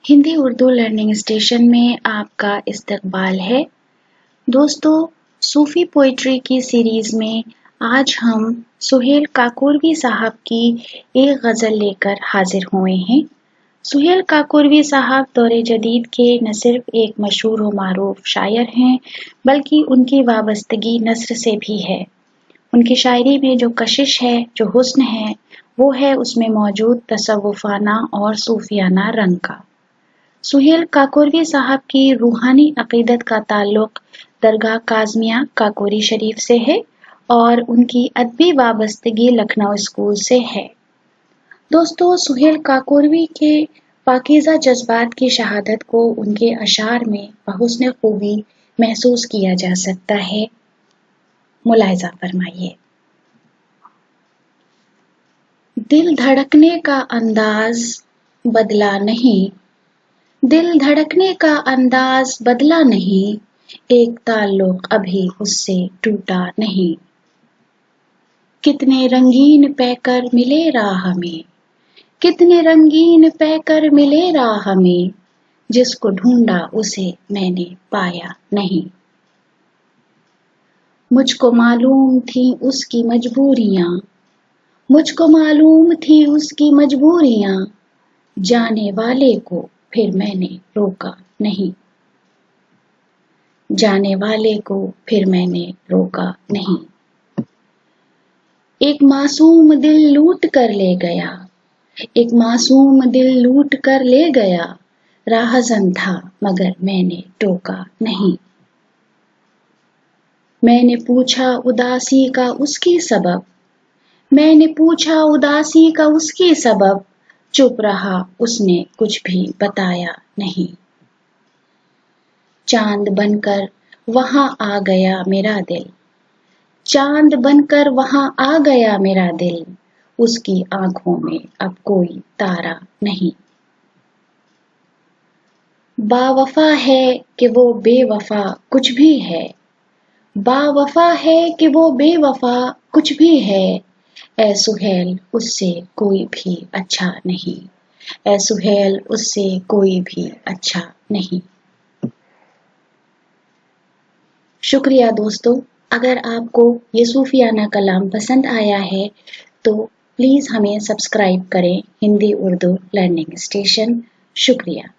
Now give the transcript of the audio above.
Hindi Urdu learning station में आपका इस्तकबाल है। दोस्तों, सूफी पोइट्री की सीरीज में आज हम सुहेल काकोरवी साहब की एक गज़ल लेकर हाजिर हुए हैं। सुहेल काकोरवी साहब दौरे जदीद के न सिर्फ एक मशहूर व मारूफ शायर हैं, बल्कि उनकी वाबस्तगी नस्र से भी है। उनकी शायरी में जो कशिश है, जो हुस्न है, वो है उसमें मौजूद तसव्वुफाना और सूफियाना रंग का। सुहेल काकोरवी साहब की रूहानी अकीदत का ताल्लुक दरगाह काज़मिया काकोरी शरीफ से है और उनकी अदबी वाबस्तगी लखनऊ स्कूल से है। दोस्तों, सुहेल काकोरवी के पाकीज़ा जज्बात की शहादत को उनके अशार में बहुस्न खूबी महसूस किया जा सकता है। मुलाहिज़ा फरमाइए। दिल धड़कने का अंदाज बदला नहीं, दिल धड़कने का अंदाज बदला नहीं, एक ताल्लुक अभी उससे टूटा नहीं। कितने रंगीन पैकर मिले राह में, कितने रंगीन पैकर मिले राह में, जिसको ढूंढा उसे मैंने पाया नहीं। मुझको मालूम थी उसकी मजबूरियां, मुझको मालूम थी उसकी मजबूरियां, जाने वाले को फिर मैंने रोका नहीं, जाने वाले को फिर मैंने रोका नहीं। एक मासूम दिल लूट कर ले गया, एक मासूम दिल लूट कर ले गया, राहज़न था मगर मैंने टोका नहीं। मैंने पूछा उदासी का उसकी सबब, मैंने पूछा उदासी का उसकी सबब, चुप रहा उसने कुछ भी बताया नहीं। चांद बनकर वहां आ गया मेरा दिल, चांद बनकर वहां आ गया मेरा दिल, उसकी आंखों में अब कोई तारा नहीं। बावफा है कि वो बेवफा कुछ भी है, बावफा है कि वो बेवफा कुछ भी है, ऐ सुहेल उससे कोई भी अच्छा नहीं, ऐ सुहेल उससे कोई भी अच्छा नहीं। शुक्रिया दोस्तों। अगर आपको ये सूफियाना कलाम पसंद आया है तो प्लीज़ हमें सब्सक्राइब करें हिंदी उर्दू लर्निंग स्टेशन। शुक्रिया।